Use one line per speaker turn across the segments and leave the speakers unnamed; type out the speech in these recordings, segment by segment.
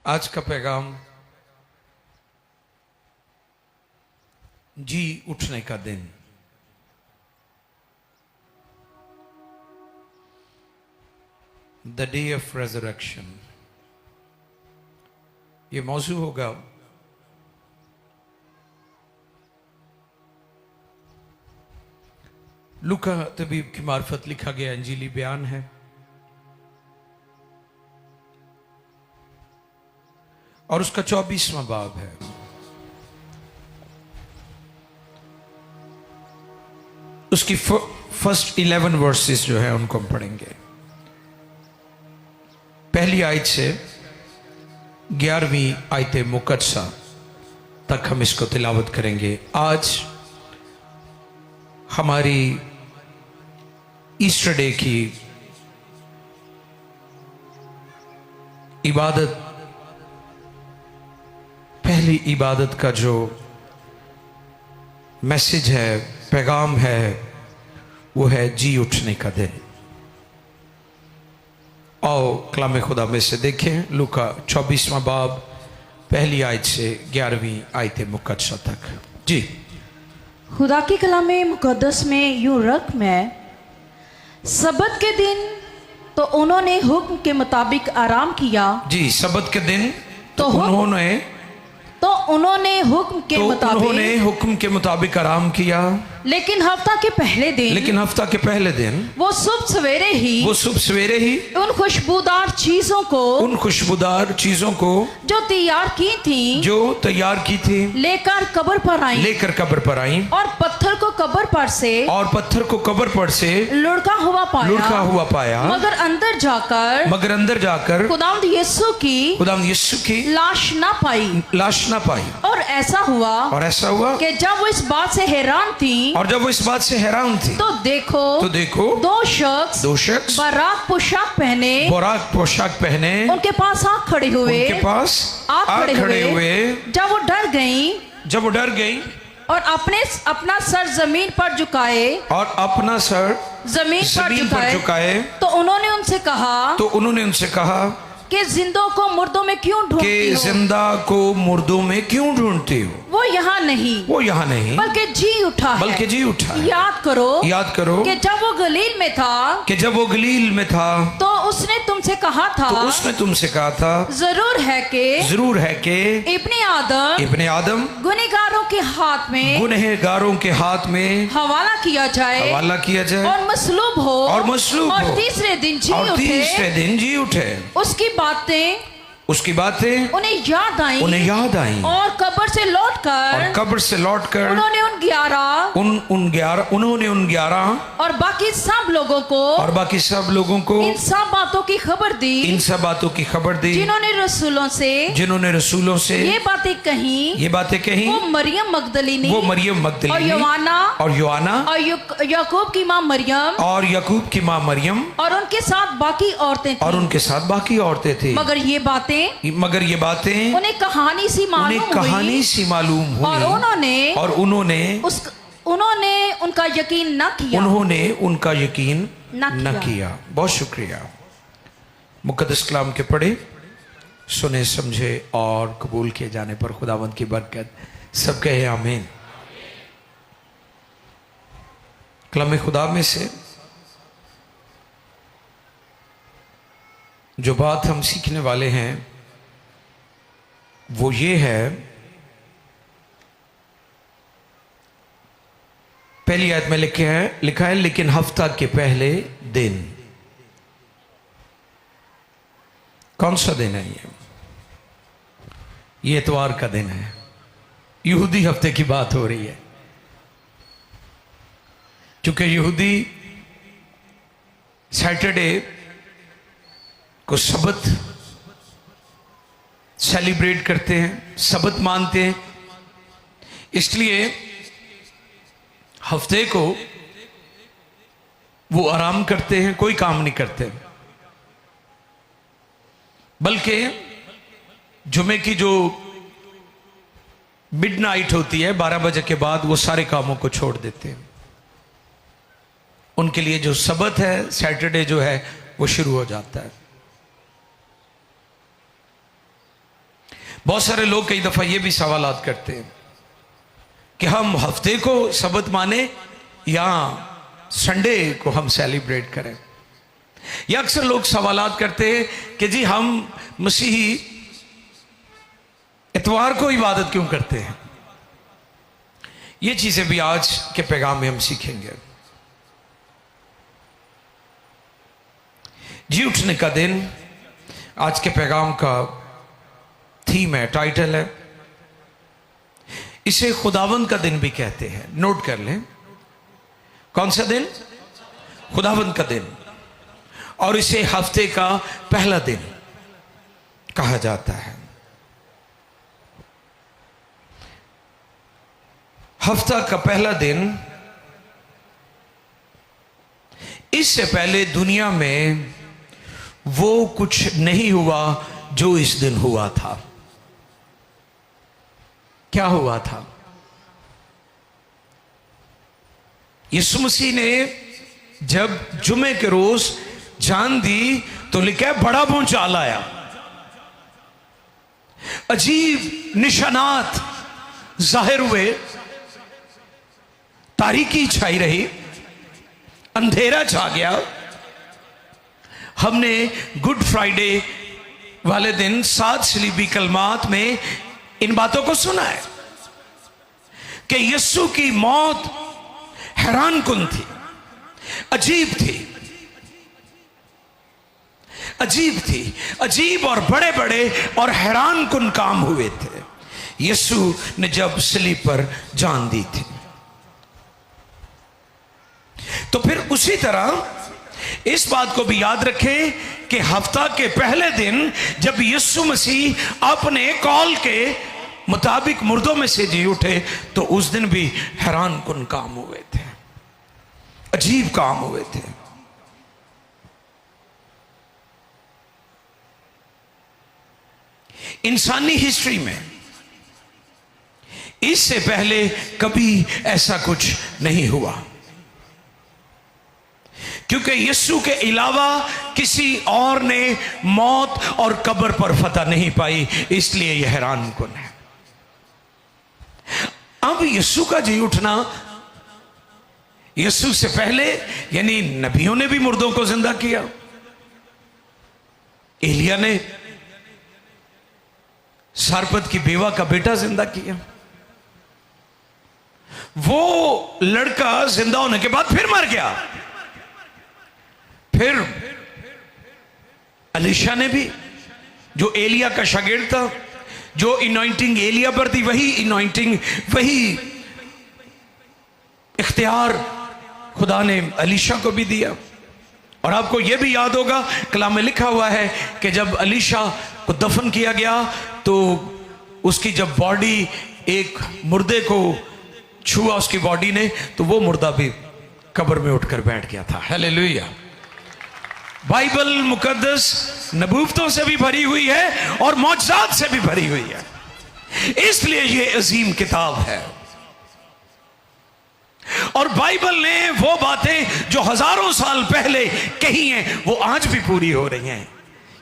आज का पैगाम जी उठने का दिन। द डे ऑफ रेजरेक्शन, ये मौजू होगा लूका तबीब की मार्फत लिखा गया इंजीली बयान है। और उसका 24वां बाब है। उसकी फर्स्ट 11 वर्सेस जो है उनको हम पढ़ेंगे। पहली आयत से 11वीं आयत मुकद्दसा तक हम इसको तिलावत करेंगे। आज हमारी ईस्टर डे की इबादत, पहली इबादत का जो मैसेज है, पैगाम है, वो है जी उठने का दिन। आओ कलाम खुदा में से देखें लूका 24वां बाब पहली आयत से 11वीं आयत मुकद्दसा तक। जी,
खुदा की कलाम मुकद्दस में यूं रकम है, सबत के दिन तो उन्होंने हुक्म के मुताबिक आराम किया।
जी, सबत के दिन तो
उन्होंने हुक्म के
मुताबिक आराम किया।
लेकिन हफ्ता के पहले दिन वो सुबह सवेरे ही उन खुशबूदार चीजों को जो तैयार की थी लेकर कब्र पर आई और पत्थर को कब्र पर से लुढ़का हुआ पाया। मगर अंदर जाकर खुदावंद यीशु की लाश ना पाई। और ऐसा हुआ कि जब वो इस बात से हैरान थी तो देखो दो शख्स बाराक पोशाक पहने उनके पास आ खड़े हुए। जब वो डर गई और अपना सर जमीन पर झुकाए तो उन्होंने उनसे कहा कि जिंदा को मुर्दों में क्यों ढूंढती हो? वो यहाँ नहीं बल्कि जी उठा है। याद करो कि जब वो गलील में था तो उसने तुमसे कहा था जरूर है कि इब्ने आदम गुनहगारों के हाथ में हवाला किया जाए और मसलूब हो और तीसरे दिन जी उठे। उसकी बातें उन्हें याद आई और कब्र से लौटकर उन्होंने उन 11 और बाकी सब लोगों को इन सब बातों की खबर दी जिन्होंने रसूलों से ये बातें कही। वो मरियम मगदलीनी और योआना और याकूब की माँ मरियम और उनके साथ बाकी औरतें थी। मगर ये बातें उन्हें कहानी सी मालूम हुई और उन्होंने उनका यकीन न किया। बहुत शुक्रिया। मुकद्दस कलाम के पढ़े, सुने, समझे और कबूल किए जाने पर खुदावंद की बरकत। सब कहे आमीन। कलाम खुदा में से जो बात हम सीखने वाले हैं वो ये है, पहली आयत में लिखा है लेकिन हफ्ता के पहले दिन। कौन सा दिन है ये इतवार का दिन है। यहूदी हफ्ते की बात हो रही है, क्योंकि यहूदी सैटरडे को सबत सेलिब्रेट करते हैं, सबत मानते हैं। इसलिए हफ्ते को वो आराम करते हैं, कोई काम नहीं करते, बल्कि जुमे की जो मिडनाइट होती है 12 बजे के बाद वो सारे कामों को छोड़ देते हैं। उनके लिए जो सबत है, सैटरडे जो है वो शुरू हो जाता है।
बहुत सारे लोग कई दफा ये भी सवालात करते हैं कि हम हफ्ते को सबत माने या संडे को हम सेलिब्रेट करें। या अक्सर लोग सवालात करते हैं कि जी हम मसीही इतवार को इबादत क्यों करते हैं। ये चीजें भी आज के पैगाम में हम सीखेंगे। जी उठने का दिन आज के पैगाम का थीम है, टाइटल है। इसे खुदावंद का दिन भी कहते हैं। नोट कर लें, कौन सा दिन? खुदावंद का दिन। और इसे हफ्ते का पहला दिन कहा जाता है। हफ्ता का पहला दिन, इससे पहले दुनिया में वो कुछ नहीं हुआ जो इस दिन हुआ था। क्या हुआ था? यीशु मसीह ने जब जुमे के रोज जान दी तो लिखा बड़ा भूचाल आया, अजीब निशानात जाहिर हुए, तारीकी छाई रही, अंधेरा छा गया। हमने गुड फ्राइडे वाले दिन 7 सलीबी कलमात में इन बातों को सुना है कि यीशु की मौत हैरान कुन थी, अजीब थी, अजीब थी। अजीब और बड़े बड़े और हैरान कुन काम हुए थे यीशु ने जब सलीब पर जान दी थी। तो फिर उसी तरह इस बात को भी याद रखें कि हफ्ता के पहले दिन जब यीशु मसीह अपने कॉल के मुताबिक मुर्दों में से जी उठे तो उस दिन भी हैरान कुन काम हुए थे, अजीब काम हुए थे। इंसानी हिस्ट्री में इससे पहले कभी ऐसा कुछ नहीं हुआ, क्योंकि यीशु के अलावा किसी और ने मौत और कब्र पर फतह नहीं पाई, इसलिए यह हैरान कुन है। अब यीशु का जी उठना, यीशु से पहले यानी नबियों ने भी मुर्दों को जिंदा किया। एलिया ने सारपत की बेवा का बेटा जिंदा किया। वो लड़का जिंदा होने के बाद फिर मर गया। फिर अलीशा ने भी, जो एलिया का शागिर्द था, जो इनॉइंटिंग एलिया पर थी, वही इनॉइंटिंग, वही इख्तियार खुदा ने अलीशा को भी दिया। और आपको यह भी याद होगा कलाम में लिखा हुआ है कि जब अलीशा को दफन किया गया तो उसकी जब बॉडी एक मुर्दे को छुआ उसकी बॉडी ने, तो वो मुर्दा भी कब्र में उठकर बैठ गया था। हालेलुया। बाइबल मुकद्दस नबूवतों से भी भरी हुई है और मौजज़ात से भी भरी हुई है, इसलिए ये अजीम किताब है। और बाइबल ने वो बातें जो हजारों साल पहले कही हैं वो आज भी पूरी हो रही हैं।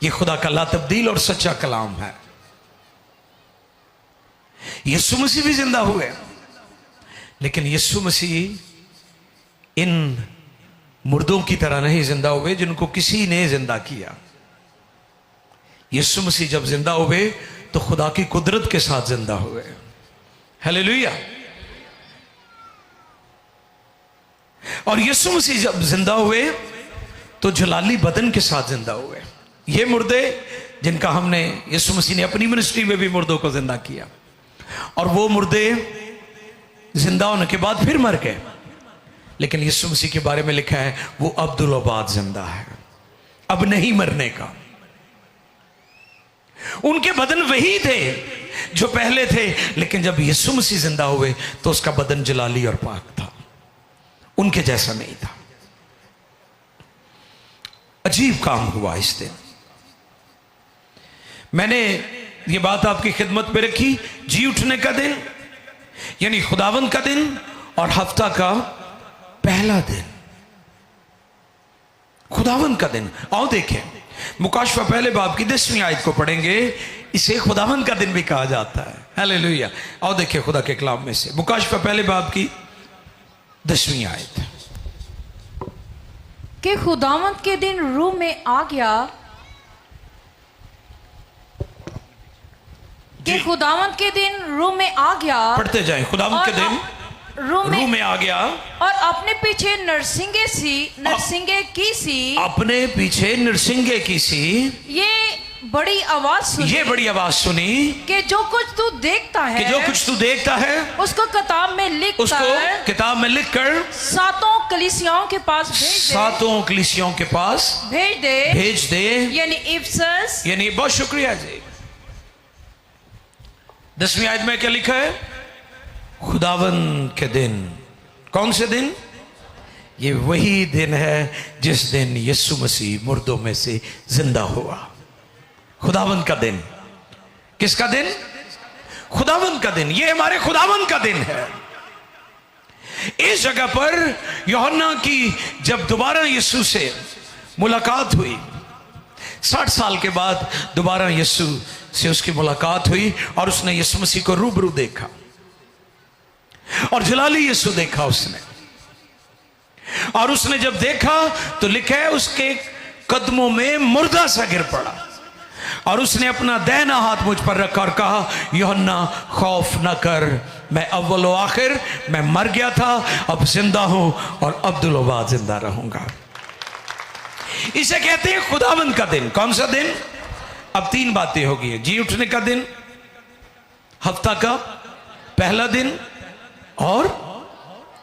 ये खुदा का ला तब्दील और सच्चा कलाम है। यीशु मसीह भी जिंदा हुए, लेकिन यीशु मसीह इन मुर्दों की तरह नहीं जिंदा हुए जिनको किसी ने जिंदा किया। यीशु मसीह जब जिंदा हुए तो खुदा की कुदरत के साथ जिंदा हुए। हालेलुया। और यीशु मसीह जब जिंदा हुए तो जलाली बदन के साथ जिंदा हुए। ये मुर्दे जिनका हमने, यीशु मसीह ने अपनी मिनिस्ट्री में भी मुर्दों को जिंदा किया, और वो मुर्दे जिंदा होने के बाद फिर मर गए, लेकिन यीशु मसीह के बारे में लिखा है वो अब्दुल-अबाद जिंदा है, अब नहीं मरने का। उनके बदन वही थे जो पहले थे, लेकिन जब यीशु मसीह जिंदा हुए तो उसका बदन जलाली और पाक था, उनके जैसा नहीं था। अजीब काम हुआ इस दिन। मैंने ये बात आपकी खिदमत में रखी, जी उठने का दिन यानी खुदावंद का दिन और हफ्ता का पहला दिन, खुदावंद का दिन। आओ देखें मुकाशफा पहले बाब की 10वीं आयत को पढ़ेंगे। इसे खुदावन का दिन भी कहा जाता है। हालेलुया। और देखिए खुदा के कलाम में से मुकाशफा पहले बाब की 10वीं आयत
कि खुदावंत के दिन रूह में आ गया, कि खुदावंत के दिन रूह में आ गया।
पढ़ते जाएं। खुदावंत के दिन रूह में आ गया
और अपने पीछे नरसिंगे की सी,
अपने पीछे नरसिंगे की सी
ये बड़ी आवाज सुनी कि जो कुछ तू देखता है उसको किताब में लिखकर सातों कलीसियाओं के पास भेज दे। यानी इफिसस,
यानी बहुत शुक्रिया जी। 10वीं आयत में क्या लिखा है? खुदावन के दिन। कौन से दिन? ये वही दिन है जिस दिन यीशु मसीह मुर्दों में से जिंदा हुआ। खुदावन का दिन। किसका दिन? खुदावन का दिन। ये हमारे खुदावन का दिन है। इस जगह पर यूहन्ना की जब दोबारा यीशु से मुलाकात हुई, 60 साल के बाद दोबारा यीशु से उसकी मुलाकात हुई और उसने यीशु मसीह को रूबरू देखा और जलाली यीशु देखा उसने। और उसने जब देखा तो लिखा है उसके कदमों में मुर्दा सा गिर पड़ा और उसने अपना दाहिना हाथ मुझ पर रखा और कहा, यूहन्ना खौफ न कर, मैं अव्वल व आखिर, मैं मर गया था, अब जिंदा हूं और अब्दुल्लाबाद जिंदा रहूंगा। इसे कहते हैं खुदावंद का दिन। कौन सा दिन? अब 3 बातें होगी। जी उठने का दिन, हफ्ता का पहला दिन और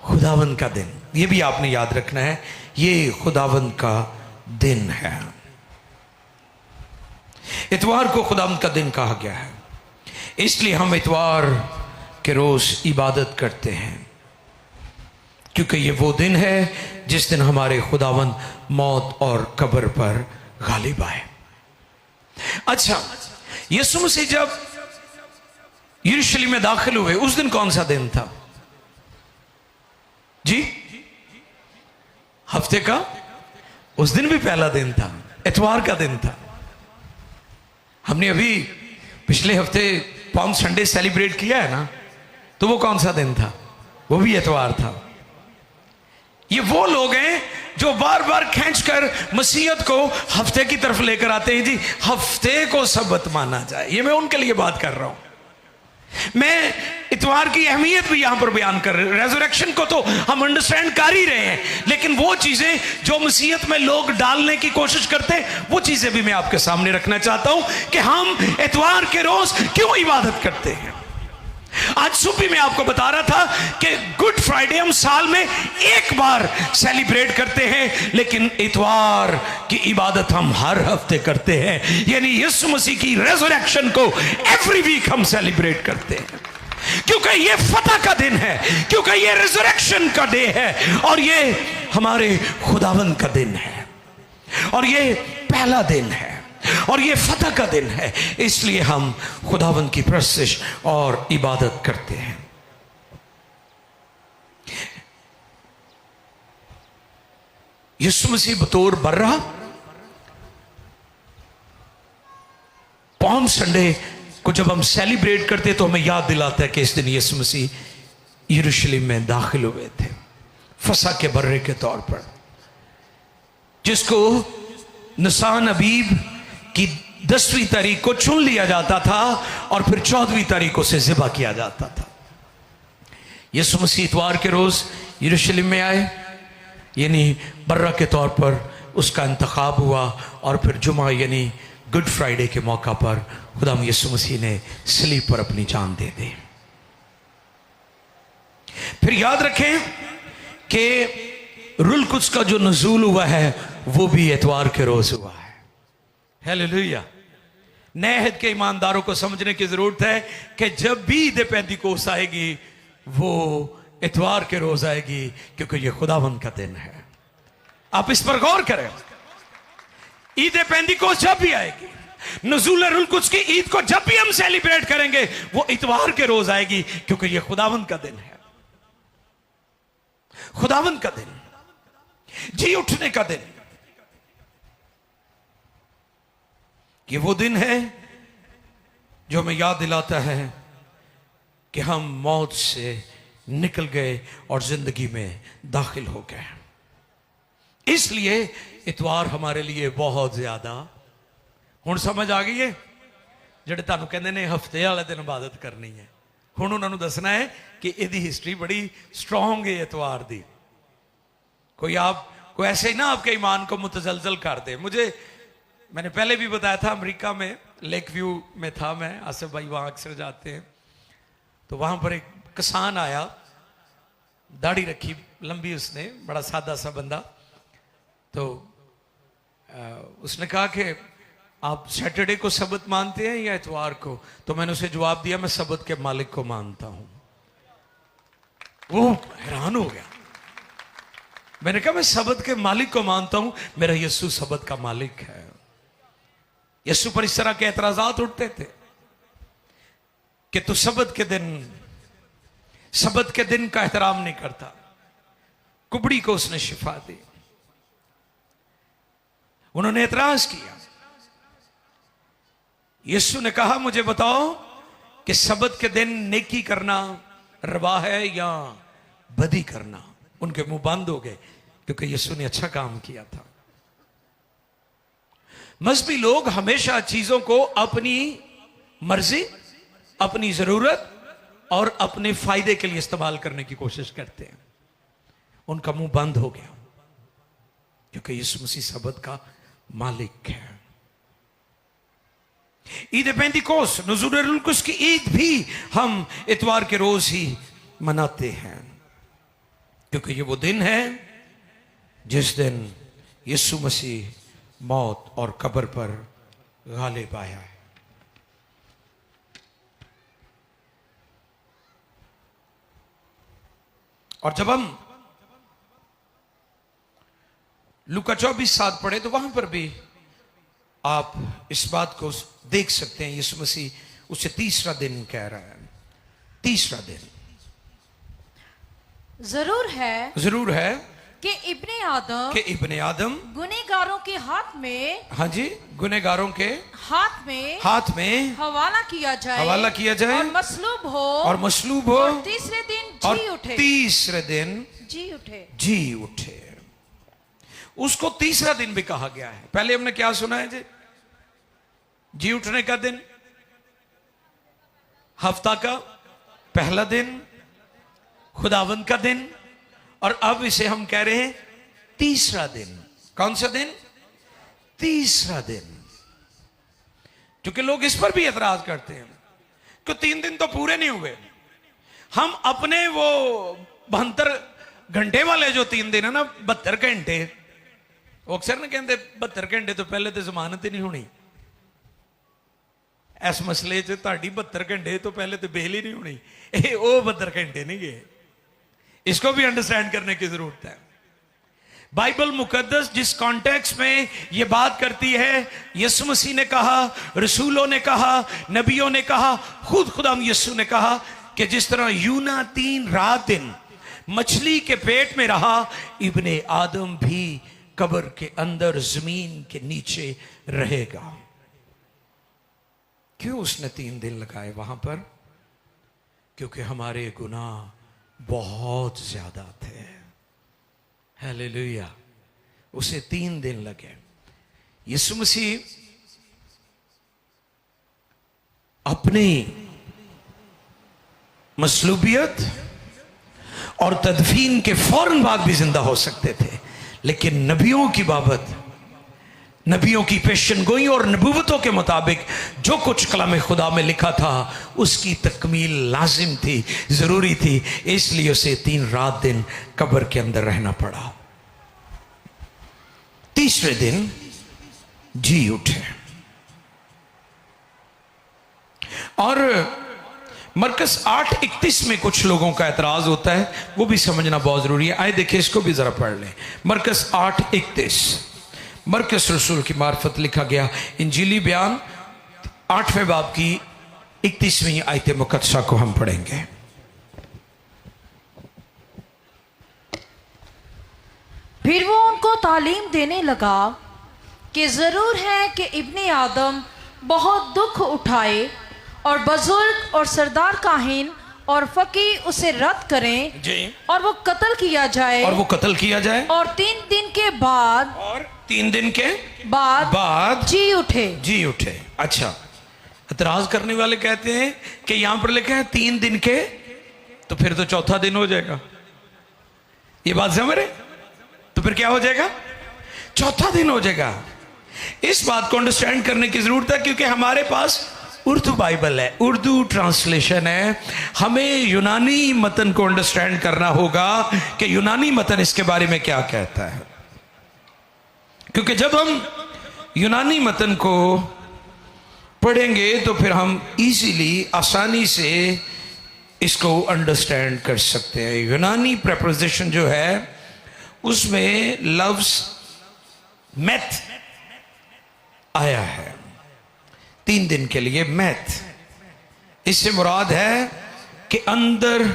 खुदावंद का दिन। यह भी आपने याद रखना है, ये खुदावंद का दिन है। इतवार को खुदावंद का दिन कहा गया है, इसलिए हम इतवार के रोज इबादत करते हैं, क्योंकि ये वो दिन है जिस दिन हमारे खुदावंद मौत और कब्र पर गालिब आए। अच्छा, यीशु मसीह जब यरूशलेम में दाखिल हुए उस दिन कौन सा दिन था जी? हफ्ते का उस दिन भी पहला दिन था, इतवार का दिन था। हमने अभी पिछले हफ्ते पाम संडे सेलिब्रेट किया है ना, तो वो कौन सा दिन था? वो भी इतवार था। ये वो लोग हैं जो बार बार खींचकर मसीहत को हफ्ते की तरफ लेकर आते हैं। जी हफ्ते को सबत माना जाए, ये मैं उनके लिए बात कर रहा हूं। मैं इतवार की अहमियत भी यहां पर बयान कर रहा हूं। रेजरेक्शन को तो हम अंडरस्टैंड कर ही रहे हैं, लेकिन वो चीजें जो मसीहत में लोग डालने की कोशिश करते हैं, वो चीजें भी मैं आपके सामने रखना चाहता हूं कि हम इतवार के रोज क्यों इबादत करते हैं। आज सुबह मैं आपको बता रहा था कि गुड फ्राइडे हम साल में एक बार सेलिब्रेट करते हैं, लेकिन इतवार की इबादत हम हर हफ्ते करते हैं। यानी यीशु मसीह की रेजरेक्शन को एवरी वीक हम सेलिब्रेट करते हैं, क्योंकि ये फतह का दिन है, क्योंकि ये रेजरेक्शन का डे है, और ये हमारे खुदावंद का दिन है, और ये पहला दिन है, और ये फतह का दिन है। इसलिए हम खुदावंद की प्रस्तिश और इबादत करते हैं। यीशु मसीह बतौर बर्रा पाम संडे को जब हम सेलिब्रेट करते तो हमें याद दिलाता है कि इस दिन यीशु मसीह यरूशलेम में दाखिल हुए थे फसह के बर्रे के तौर पर, जिसको निसान अबीब कि 10वीं तारीख को चुन लिया जाता था और फिर 14वीं तारीख को से ज़िबा किया जाता था। यीशु मसीह इतवार के रोज यरूशलेम में आए, यानी बर्रा के तौर पर उसका इंतखाब हुआ, और फिर जुमा यानी गुड फ्राइडे के मौका पर खुदा यीशु मसीह ने सलीब पर अपनी जान दे दी। फिर याद रखें कि रुल कुद्स का जो नज़ूल हुआ है वो भी इतवार के रोज हुआ है। हालेलुया। नए अहद के ईमानदारों को समझने की जरूरत है कि जब भी ईद पेंतिकोस्त आएगी वो इतवार के रोज आएगी, क्योंकि ये खुदावंद का दिन है। आप इस पर गौर करें। ईद पेंतिकोस्त जब भी आएगी, नुज़ूल रुल कुद्स की ईद को जब भी हम सेलिब्रेट करेंगे वो इतवार के रोज आएगी, क्योंकि ये खुदावंद का दिन है, खुदावंद का दिन, जी उठने का दिन। कि वो दिन है जो हमें याद दिलाता है कि हम मौत से निकल गए और जिंदगी में दाखिल हो गए। इसलिए इतवार हमारे लिए बहुत ज्यादा, हुण समझ आ गई है। ਜਿਹੜੇ ਤੁਹਾਨੂੰ ਕਹਿੰਦੇ ਨੇ ਹਫਤੇ ਵਾਲੇ ਦਿਨ ਇਬਾਦਤ ਕਰਨੀ ਹੈ, ਹੁਣ ਉਹਨਾਂ ਨੂੰ ਦੱਸਣਾ ਹੈ कि ਇਹਦੀ हिस्ट्री बड़ी स्ट्रॉन्ग है इतवार दी। कोई ऐसे ही ना आपके ईमान को मुतजलजल कर दे। मैंने पहले भी बताया था, अमेरिका में लेक व्यू में था मैं, आसिफ भाई वहाँ अक्सर जाते हैं, तो वहाँ पर एक किसान आया, दाढ़ी रखी लंबी उसने, बड़ा सादा सा बंदा। तो उसने कहा कि आप सैटरडे को सबत मानते हैं या इतवार को? तो मैंने उसे जवाब दिया, मैं सबत के मालिक को मानता हूं। वो हैरान हो गया। मैंने कहा मैं सबत के मालिक को मानता हूं, मेरा यीशु सबत का मालिक है। यीशु पर इस तरह के एतराजात उठते थे कि तू सबत के दिन का एहतराम नहीं करता। कुबड़ी को उसने शिफा दी। उन्होंने एतराज किया। यीशु ने कहा मुझे बताओ कि सबत के दिन नेकी करना रवा है या बदी करना? उनके मुंह बंद हो गए, क्योंकि यीशु ने अच्छा काम किया था। मजहबी लोग हमेशा चीजों को अपनी मर्जी, अपनी जरूरत और अपने फायदे के लिए इस्तेमाल करने की कोशिश करते हैं। उनका मुंह बंद हो गया, क्योंकि यीशु मसीह सबत का मालिक है। ईद पेंतिकोस, नुज़ूल कुस की ईद भी हम इतवार के रोज ही मनाते हैं, क्योंकि ये वो दिन है जिस दिन यीशु मसीह मौत और कब्र पर गालिब आया है। और जब हम लूका 24:7 पढ़े तो वहां पर भी आप इस बात को देख सकते हैं। यीशु मसीह उसे तीसरा दिन कह रहा है। तीसरा दिन
जरूर है कि इब्ने आदम गुनहगारों के हाथ में, हाँ जी, गुनहगारों के हाथ में हवाला किया जाए और मसलूब हो और तीसरे दिन जी उठे। उसको तीसरा दिन भी कहा गया है। पहले हमने क्या सुना है जी उठने का दिन, हफ्ता का पहला दिन, खुदावंद का दिन, और अब इसे हम कह रहे हैं तीसरा दिन। कौन सा दिन? तीसरा दिन। क्योंकि लोग इस पर भी एतराज करते हैं कि 3 दिन तो पूरे नहीं हुए। हम अपने वो 72 घंटे वाले जो 3 दिन है ना, 72 घंटे, वो अक्सर ना कहते 72 घंटे तो पहले तो जमानत ही नहीं होनी। इस मसले च 72 घंटे तो पहले तो बेल ही नहीं होनी। वो 72 घंटे नहीं गए। इसको भी अंडरस्टैंड करने की जरूरत है। बाइबल मुकद्दस जिस कॉन्टेक्स्ट में ये बात करती है, यीशु मसीह ने कहा, रसूलों ने कहा, नबियों ने कहा, खुद खुदाम यीशु ने कहा कि जिस तरह यूना 3 रात दिन मछली के पेट में रहा, इब्ने आदम भी कब्र के अंदर जमीन के नीचे रहेगा। क्यों उसने 3 दिन लगाए वहां पर? क्योंकि हमारे गुनाह बहुत ज्यादा थे। हालेलुया। उसे 3 दिन लगे। यीशु मसीह अपनी मसलूबियत और तदफीन के फौरन बाद भी जिंदा हो सकते थे, लेकिन नबियों की बाबत, नबियों की पेशनगोई और नबूवतों के मुताबिक जो कुछ कलाम खुदा में लिखा था उसकी तकमील लाजिम थी, जरूरी थी। इसलिए उसे 3 रात दिन कब्र के अंदर रहना पड़ा। तीसरे दिन जी उठे। और मरकस 8:31 में कुछ लोगों का एतराज होता है, वो भी समझना बहुत जरूरी है। आए देखिए, इसको भी जरा पढ़ लें। मरकस 8:31 मरकस रसूल की मार्फत लिखा गया इंजीली बयान 8वें बाब की 31वीं आयत मुकद्दसा को हम पढ़ेंगे। फिर वो उनको तालीम देने लगा कि जरूर है कि इब्ने आदम बहुत दुख उठाए और बुजुर्ग और सरदार काहिन और फकीह उसे रद्द करें
जी।
और वो कत्ल किया जाए और 3 दिन के बाद जी उठे।
अच्छा, एतराज करने वाले कहते हैं कि यहां पर लिखा है 3 दिन के, तो फिर तो चौथा दिन हो जाएगा। ये बात समझ रहे? तो फिर क्या हो जाएगा? चौथा दिन हो जाएगा। इस बात को अंडरस्टैंड करने की जरूरत है, क्योंकि हमारे पास उर्दू बाइबल है, उर्दू ट्रांसलेशन है। हमें यूनानी मतन को अंडरस्टैंड करना होगा कि यूनानी मतन इसके बारे में क्या कहता है, क्योंकि जब हम यूनानी मतन को पढ़ेंगे तो फिर हम इजीली, आसानी से इसको अंडरस्टैंड कर सकते हैं। यूनानी प्रेपोजिशन जो है उसमें लफ्ज मैथ आया है, 3 दिन के लिए मैथ। इससे मुराद है कि अंदर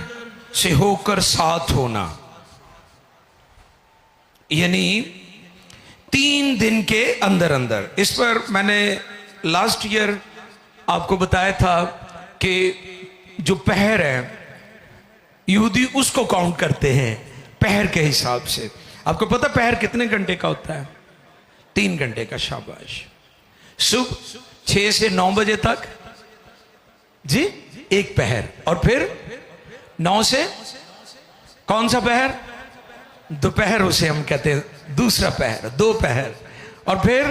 से होकर साथ होना, यानी 3 दिन के अंदर अंदर। इस पर मैंने लास्ट ईयर आपको बताया था कि जो पहर है यहूदी उसको काउंट करते हैं पहर के हिसाब से। आपको पता पहर कितने घंटे का होता है? 3 घंटे का। शाबाश। सुबह 6 से 9 बजे तक जी एक पहर, और फिर 9 से कौन सा पहर? दोपहर, उसे हम कहते हैं दूसरा पहर, 2 पहर। और फिर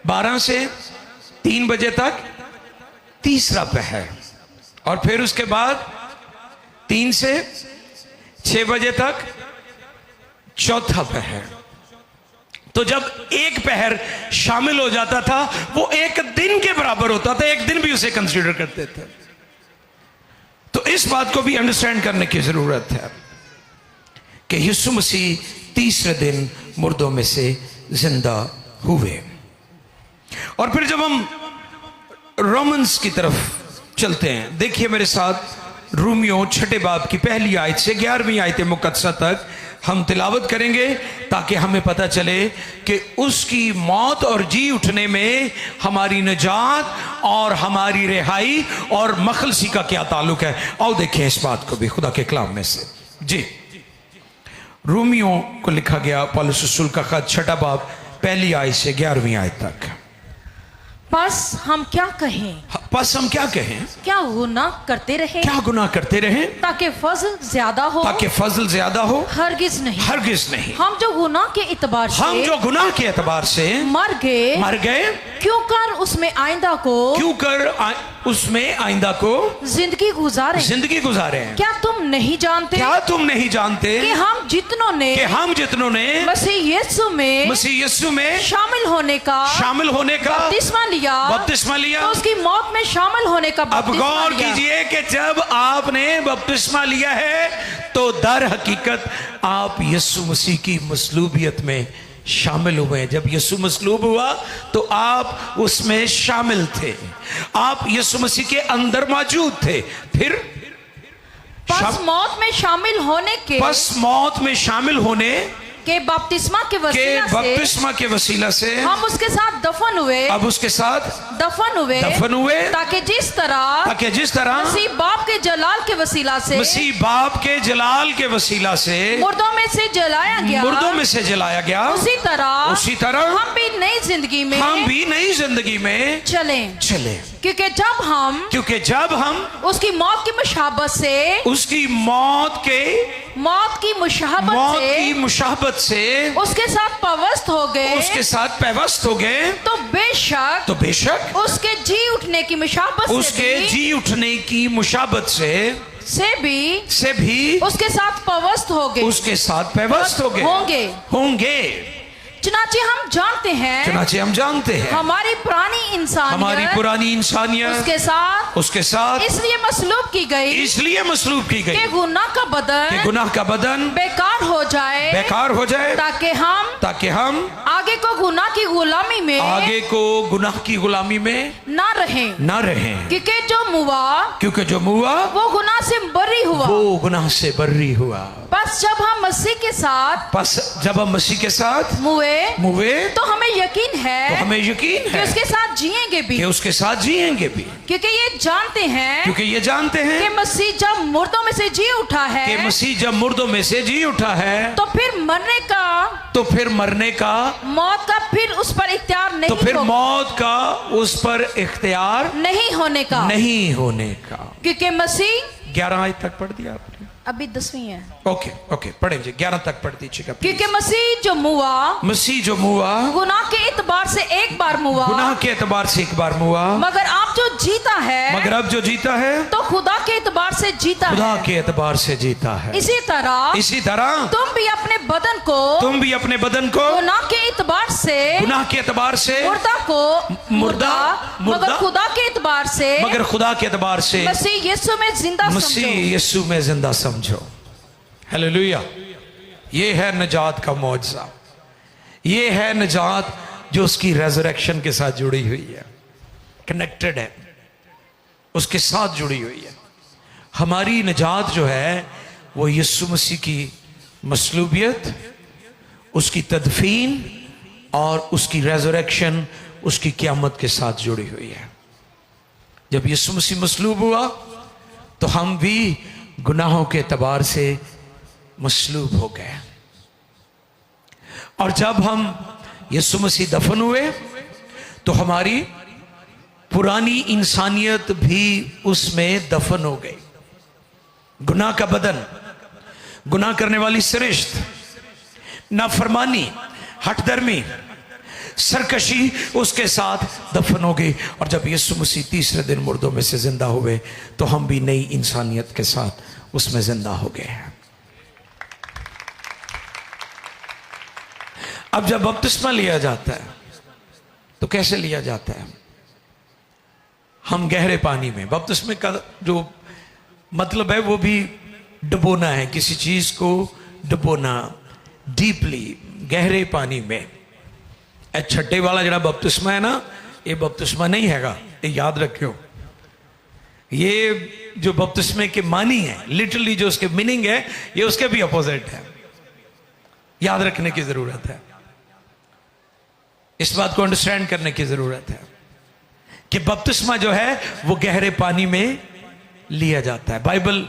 12 से 3 बजे तक तीसरा पहर, और फिर उसके बाद 3 से 6 बजे तक चौथा पहर। तो जब एक पहर शामिल हो जाता था वो एक दिन के बराबर होता था, एक दिन भी उसे कंसीडर करते थे। तो इस बात को भी अंडरस्टैंड करने की जरूरत है कि यीशु मसीह तीसरे दिन मुर्दों में से जिंदा हुए। और फिर जब हम रोमन्स की तरफ चलते हैं, देखिए मेरे साथ रोमियो 6 बाब की पहली आयत से 11वीं आयत मुकद्दसा तक हम तिलावत करेंगे, ताकि हमें पता चले कि उसकी मौत और जी उठने में हमारी निजात और हमारी रिहाई और मखलसी का क्या ताल्लुक है। आओ देखें इस बात को भी खुदा के कलाम में से। जी, रोमियो को लिखा गया पौलुस रसूल का खत 6 बाब पहली आयत से 11वीं आयत तक।
बस हम क्या कहें?
क्या
गुनाह करते रहे ताकि फजल ज्यादा हो? हरगिज नहीं। हम जो गुनाह के एतबार से मर गए, क्यों कर उसमें आइंदा को जिंदगी गुजारे हैं। क्या तुम नहीं जानते कि हम जितनों ने मसीह यीशु में शामिल होने का बपतिस्मा लिया, तो उसकी मौत में शामिल होने का
अब गौर कीजिए कि जब आपने बपतिस्मा लिया है तो दर हकीकत आप यीशु मसीह की मसलूबियत में शामिल हुए हैं। जब यीशु मसलूब हुआ तो आप उसमें शामिल थे, आप यीशु मसीह के अंदर मौजूद थे। फिर
मौत में शामिल होने के बपतिस्मा के वसीला से हम उसके साथ दफन हुए, ताकि जिस तरह मसीह बाप के जलाल के वसीला से मुर्दों में से जलाया गया, उसी तरह हम भी नई जिंदगी में चलें। क्योंकि जब हम उसकी मौत की मुशाहबत से उसके साथ पैवस्त हो गए, तो बेशक उसके जी उठने की मुशाहबत से भी उसके साथ पैवस्त होंगे। चुनाचे हम जानते हैं हमारी पुरानी इंसानियत उसके साथ इसलिए मसलूब की गई कि गुनाह का बदन बेकार हो जाए, ताकि हम आगे को गुनाह की गुलामी में ना रहें। क्योंकि जो मुआ वो गुनाह से बरी हुआ। बस जब हम मसीह के साथ मुए तो हमें यकीन है
कि
उसके साथ जिएंगे भी,
क्योंकि
ये जानते हैं
कि
मसीह जब मुर्दों में से जी उठा है तो फिर मरने का मौत का फिर उस पर इख्तियार नहीं होने का क्योंकि मसीह
11 आयत तक पढ़ दिया आपने,
अभी 10वीं है।
ओके पढ़ेंगे, 11 तक पढ़ दीजिएगा।
क्योंकि मसीह जो मुआ गुनाह के एतबार से एक बार मुआ, मगर अब जो जीता है तो खुदा के एतबार से जीता है। इसी तरह तुम भी अपने बदन को गुनाह के एतबार से मुर्दा मगर खुदा के एतबार से मसीह यीशु में जिंदा समझो।
हालेलुया। ये है निजात का मौजज़ा, ये है निजात जो उसकी रेजरेक्शन के साथ जुड़ी हुई है, कनेक्टेड है, उसके साथ जुड़ी हुई है। हमारी निजात जो है वो यीशु मसीह की मसलूबियत, उसकी तदफीन और उसकी रेजरेक्शन, उसकी क़यामत के साथ जुड़ी हुई है। जब यीशु मसीह मसलूब हुआ तो हम भी गुनाहों के एतबार से मसलूब हो गए, और जब हम यीशु मसीह दफन हुए तो हमारी पुरानी इंसानियत भी उसमें दफन हो गई। गुनाह का बदन, गुनाह करने वाली सरिश्त, नाफरमानी, हठधर्मी, सरकशी उसके साथ दफन हो गई। और जब यीशु मसीह तीसरे दिन मुर्दों में से जिंदा हुए तो हम भी नई इंसानियत के साथ उसमें जिंदा हो गए हैं। अब जब बपतिस्मा लिया जाता है तो कैसे लिया जाता है? हम गहरे पानी में, बपतिस्मे का जो मतलब है वो भी डुबोना है, किसी चीज को डुबोना, डीपली, गहरे पानी में। छठे वाला जरा बपतिस्मा है ना, ये बपतिस्मा नहीं हैगा, ये याद रखियो। ये जो बपतिस्मे के मानी है, लिटरली जो उसके मीनिंग है, ये उसके भी अपोजिट है। याद रखने की जरूरत है, इस बात को अंडरस्टैंड करने की जरूरत है कि बपतिस्मा जो है वो गहरे पानी में लिया जाता है। बाइबल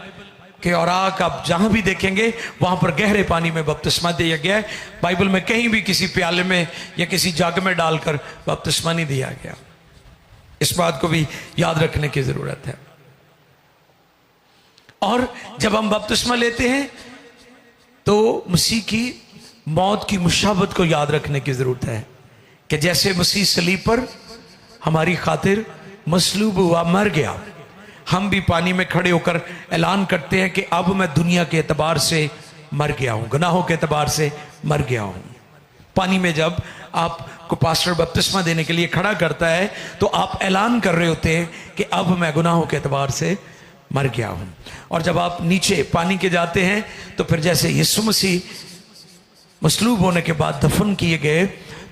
के औराक आप जहां भी देखेंगे वहां पर गहरे पानी में बपतिस्मा दिया गया है। बाइबल में कहीं भी किसी प्याले में या किसी जग में डालकर बपतिस्मा नहीं दिया गया। इस बात को भी याद रखने की जरूरत है। और जब हम बपतिस्मा लेते हैं तो मसीह की मौत की मुशाबत को याद रखने की जरूरत है कि जैसे मसीह सलीब पर हमारी खातिर मसलूब हुआ, मर गया, हम भी पानी में खड़े होकर ऐलान करते हैं कि अब मैं दुनिया के एतबार से मर गया हूं, गुनाहों के एतबार से मर गया हूं। पानी में जब आपको पास्टर बपतिस्मा देने के लिए खड़ा करता है तो आप ऐलान कर रहे होते हैं कि अब मैं गुनाहों के एतबार से मर गया हूं। और जब आप नीचे पानी के जाते हैं तो फिर जैसे यीशु मसीह मसलूब होने के बाद दफन किए गए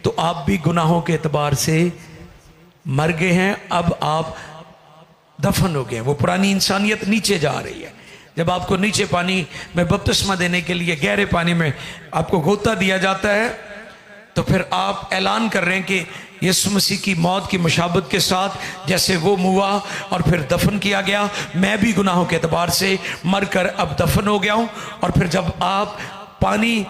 तो आप भी गुनाहों के एतबार से मर गए हैं, अब आप दफन हो गए। वो पुरानी इंसानियत नीचे जा रही है। जब आपको नीचे पानी में बपतिस्मा देने के लिए गहरे पानी में आपको गोता दिया जाता है तो फिर आप ऐलान कर रहे हैं कि यीशु मसीह की मौत की मुशाबत के साथ जैसे वो मुआ और फिर दफन किया गया, मैं भी गुनाहों के एतबार से मरकर अब दफन हो गया हूं। और फिर जब आप पानी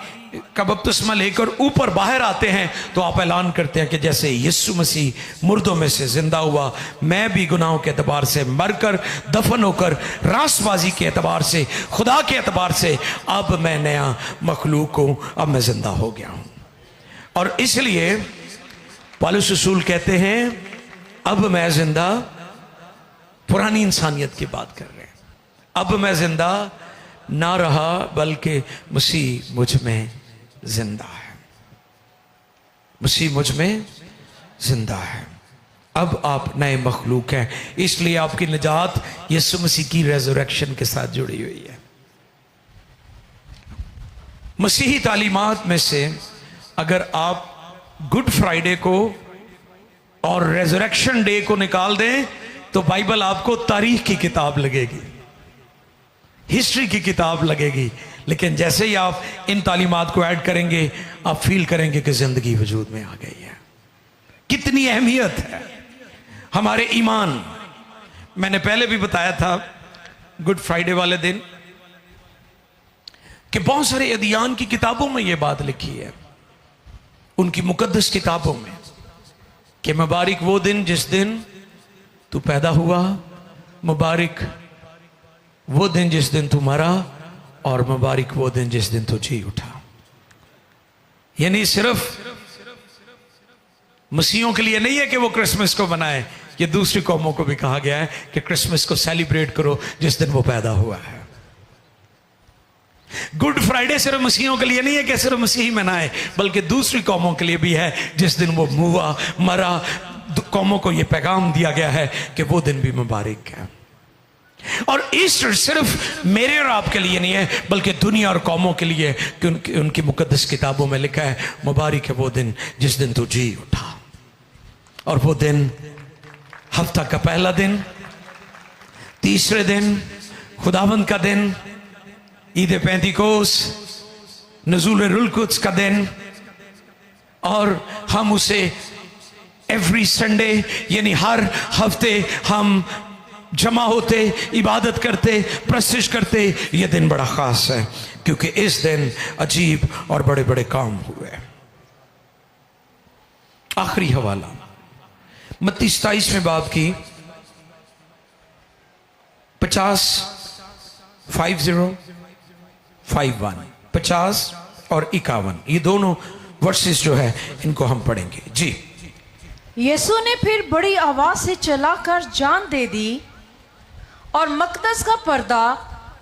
का बपतिस्मा लेकर ऊपर बाहर आते हैं तो आप ऐलान करते हैं कि जैसे यीशु मसीह मुर्दों में से जिंदा हुआ, मैं भी गुनाहों के एतबार से मरकर दफन होकर रासबाजी के एतबार से, खुदा के एतबार से अब मैं नया मखलूक हूं, अब मैं जिंदा हो गया हूं। और इसलिए पौलुस रसूल कहते हैं अब मैं जिंदा, पुरानी इंसानियत की बात कर रहे हैं, अब मैं जिंदा ना रहा बल्कि मसीह मुझ में जिंदा है, मसीह मुझ में जिंदा है। अब आप नए मखलूक हैं, इसलिए आपकी निजात यीशु मसीह की रेजरेक्शन के साथ जुड़ी हुई है। मसीही तालीमात में से अगर आप गुड फ्राइडे को और रेजरेक्शन डे को निकाल दें तो बाइबल आपको तारीख की किताब लगेगी, हिस्ट्री की किताब लगेगी। लेकिन जैसे ही आप इन तालीमात को ऐड करेंगे आप फील करेंगे कि जिंदगी वजूद में आ गई है। कितनी अहमियत है हमारे ईमान। मैंने पहले भी बताया था गुड फ्राइडे वाले दिन कि बहुत सारे अदियान की किताबों में यह बात लिखी है, उनकी मुकद्दस किताबों में, कि मुबारक वो दिन जिस दिन तू पैदा हुआ, मुबारक वो दिन जिस दिन तू मरा, और मुबारक वो दिन जिस दिन तू जी उठा। यानी सिर्फ मसीहों के लिए नहीं है कि वो क्रिसमस को मनाएं, ये दूसरी कौमों को भी कहा गया है कि क्रिसमस को सेलिब्रेट करो जिस दिन वो पैदा हुआ है। गुड फ्राइडे सिर्फ मसीहों के लिए नहीं है कि सिर्फ मसीही मनाए, बल्कि दूसरी कौमों के लिए भी है जिस दिन वो हुआ, मरा। कौमों को यह पैगाम दिया गया है कि वो दिन भी मुबारक है। और ईस्टर सिर्फ मेरे और आपके लिए नहीं है, बल्कि दुनिया और कौमों के लिए, कि उनकी मुकद्दस किताबों में लिखा है मुबारक है वो दिन जिस दिन तू जी उठा। और वो दिन हफ्ता का पहला दिन, तीसरे दिन खुदावंद का दिन, ईद पेंतिकोस, नज़ूल रुल कुद्स का दिन, और हम उसे एवरी संडे यानी हर हफ्ते हम जमा होते, इबादत करते, प्रस्तुत करते। यह दिन बड़ा खास है क्योंकि इस दिन अजीब और बड़े बड़े काम हुए। आखिरी हवाला मत्ती 27 बाब की 50 और 51, ये दोनों वर्सेस जो है इनको हम पढ़ेंगे। जी।
यीशु ने फिर बड़ी आवाज से चलाकर जान दे दी, और मकदस का पर्दा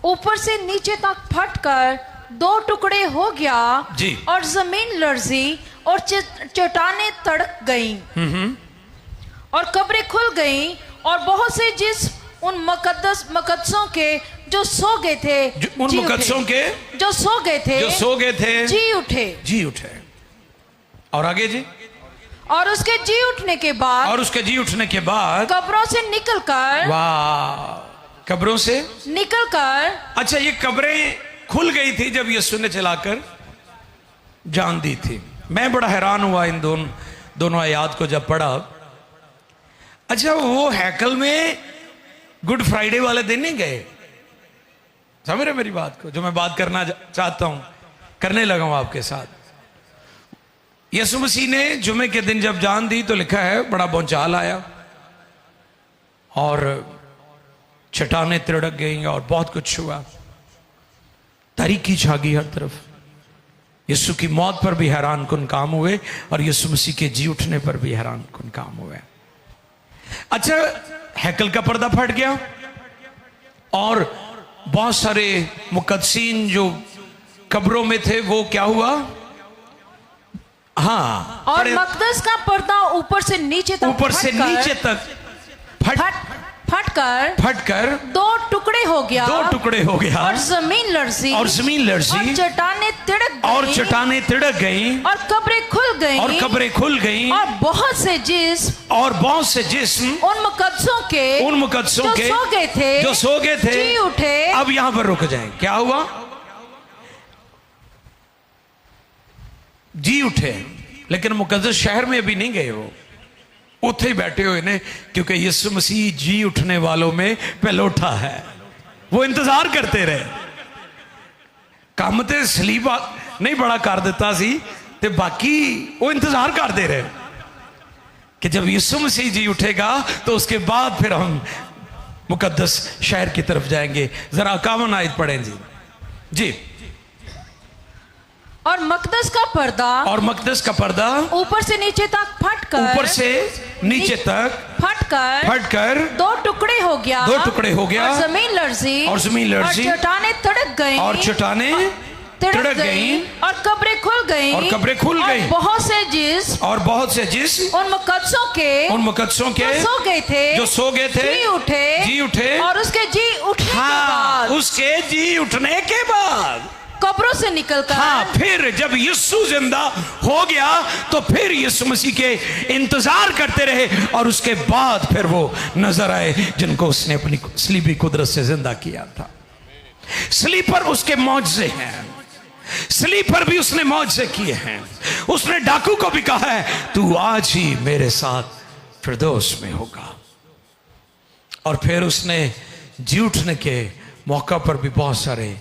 ऊपर से नीचे तक फटकर 2 टुकड़े हो गया
जी।
और जमीन लर्जी और चट्टानें तड़क गईं, और कब्रें खुल गईं, और बहुत से जिस्म उन मुकद्दसों के जो सो गए थे,
उन मुकद्दसों के
जो सो गए थे जी उठे। और आगे जी। और उसके जी उठने के बाद कब्रों से निकलकर,
वाह, कब्रों से
निकलकर,
अच्छा ये कब्रें खुल गई थी जब यीशु ने चलाकर जान दी थी। मैं बड़ा हैरान हुआ इन दोनों आयात को जब पढ़ा। अच्छा वो हैकल में गुड फ्राइडे वाले दिन नहीं गए, समझ रहे मेरी बात को, जो मैं बात करना चाहता हूं, करने लगा हूं आपके साथ। यीशु मसीह ने जुमे के दिन जब जान दी तो लिखा है बड़ा भूचाल आया और चट्टानें तिड़क गई और बहुत कुछ हुआ, तारीकी छा गई हर तरफ। यीशु की मौत पर भी हैरान कुन काम हुए और यीशु मसीह के जी उठने पर भी हैरान कुन काम हुए। अच्छा हैकल का पर्दा फट गया और बहुत सारे मुकद्दसीन जो कब्रों में थे वो क्या हुआ, हाँ,
और मकदस का पर्दा ऊपर से नीचे तक फटकर 2 टुकड़े हो गया और जमीन लर्जी और चट्टानें तिड़क गई और कब्रें खुल गई और बहुत से जिस्म उन मुकद्दसों के जो सो गए थे जी उठे।
अब यहां पर रुक जाएं, क्या हुआ, जी उठे, लेकिन मुकद्दस शहर में अभी नहीं गए, वो उत्थे ही बैठे हुए ने, क्योंकि यीशु मसीह जी उठने वालों में पहलोठा है। वो इंतजार करते रहे, काम ते सलीब नहीं बड़ा कर देता सी ते बाकी वो इंतजार करते रहे कि जब यीशु मसीह जी उठेगा तो उसके बाद फिर हम मुकद्दस शहर की तरफ जाएंगे। जरा 51 आयत पढ़ें जी।
और मकदस का पर्दा ऊपर से नीचे तक फटकर 2 टुकड़े हो गया और जमीन लर्जी और चट्टानें तिड़क गई और कब्रें खुल गई और बहुत से जिस्म उन मुकद्दसों के जो सो गए थे जी उठे और उसके जी उठने के बाद
कब्रों से निकलकर, हाँ, फिर जब यीशु जिंदा हो गया तो फिर यीशु मसीह के इंतजार करते रहे और उसके बाद फिर वो नजर आए जिनको उसने अपनी सलीबी कुदरत से जिंदा किया था। स्लीपर उसके मौजे हैं, स्लीपर भी उसने मौजे किए हैं। उसने डाकू को भी कहा है तू आज ही मेरे साथ फिरदौस में होगा। और फिर उसने जी उठने के मौका पर भी बहुत सारे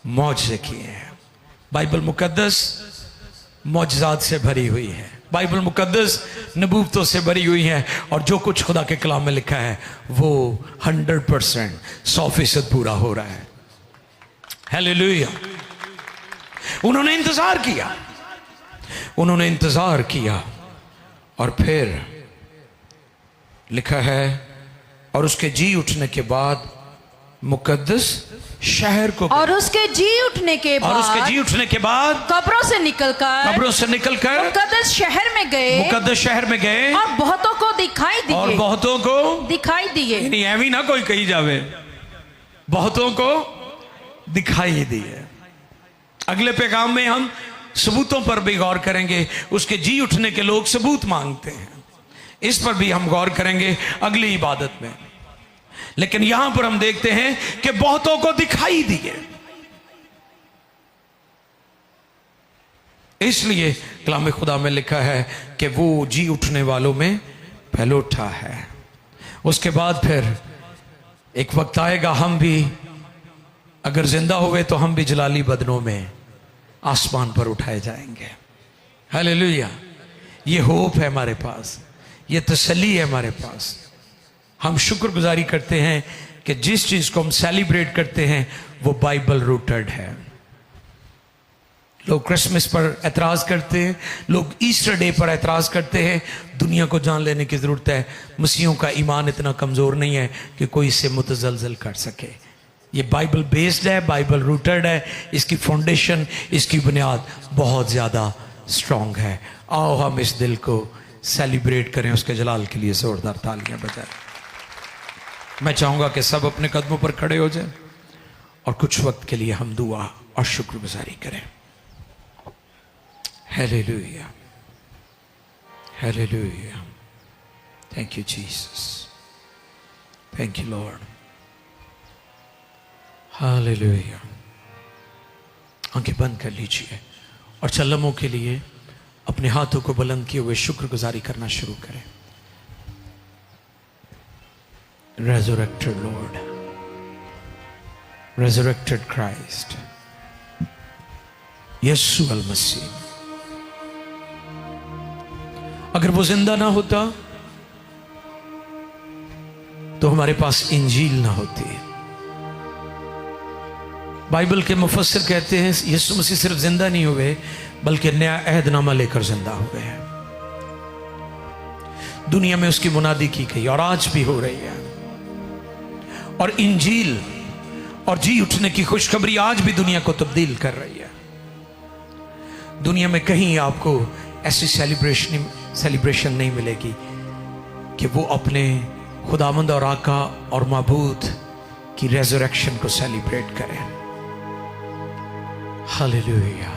मौजे किए हैं। बाइबल मुकद्दस मौजज़ात से भरी हुई है, बाइबल मुकद्दस नबूवतों से भरी हुई है, और जो कुछ खुदा के कलाम में लिखा है वो 100% 100% पूरा हो रहा है। हालेलुया। उन्होंने इंतजार किया, उन्होंने इंतजार किया, और फिर लिखा है और उसके जी उठने के बाद मुकद्दस शहर को,
और उसके जी उठने के बाद,
और उसके जी उठने के बाद
कब्रों से निकलकर मुकद्दस शहर में गए,
मुकद्दस शहर में गए,
और बहुतों को दिखाई दिए,
और बहुतों को
दिखाई दिए।
नहीं ऐवी ना कोई कही जावे, बहुतों को दिखाई दिए। अगले पैगाम में हम सबूतों पर भी गौर करेंगे। उसके जी उठने के लोग सबूत मांगते हैं, इस पर भी हम गौर करेंगे अगली इबादत में। लेकिन यहां पर हम देखते हैं कि बहुतों को दिखाई दिए, इसलिए कलाम खुदा में लिखा है कि वो जी उठने वालों में पहले उठा है। उसके बाद फिर एक वक्त आएगा, हम भी अगर जिंदा हुए तो हम भी जलाली बदनों में आसमान पर उठाए जाएंगे। हालेलुया। ये होप है हमारे पास, ये तसल्ली है हमारे पास। हम शुक्रगुजारी करते हैं कि जिस चीज को हम सेलिब्रेट करते हैं वो बाइबल रूटेड है। लोग क्रिसमस पर एतराज करते हैं, लोग ईस्टर डे पर एतराज करते हैं। दुनिया को जान लेने की जरूरत है, मसीहों का ईमान इतना कमजोर नहीं है कि कोई इसे मुतजलजल कर सके। ये बाइबल बेस्ड है, बाइबल रूटेड है, इसकी फाउंडेशन, इसकी बुनियाद बहुत ज्यादा स्ट्रांग है। आओ हम इस दिल को सेलिब्रेट करें, उसके जलाल के लिए जोरदार तालियां बजाएं। मैं चाहूंगा कि सब अपने कदमों पर खड़े हो जाएं और कुछ वक्त के लिए हम दुआ और शुक्रगुजारी करें। Hallelujah, hallelujah. Thank you Jesus, thank you Lord. Hallelujah. आंखें बंद कर लीजिए और चंद लम्हों के लिए अपने हाथों को बुलंद किए हुए शुक्रगुजारी करना शुरू करें। Resurrected Lord, resurrected Christ, यीशु अल मसीह। अगर वो जिंदा ना होता तो हमारे पास इंजील ना होती। बाइबल के मुफस्सिर कहते हैं यीशु मसीह सिर्फ जिंदा नहीं हुए बल्कि नया अहदनामा लेकर जिंदा हुए हैं। दुनिया में उसकी मुनादी की गई और आज भी हो रही है। और इंजील और जी उठने की खुशखबरी आज भी दुनिया को तब्दील कर रही है। दुनिया में कहीं आपको ऐसी सेलिब्रेशन नहीं मिलेगी कि वो अपने खुदावंद और आका और माबूद की रेज़रेक्शन को सेलिब्रेट करें। हालेलुया।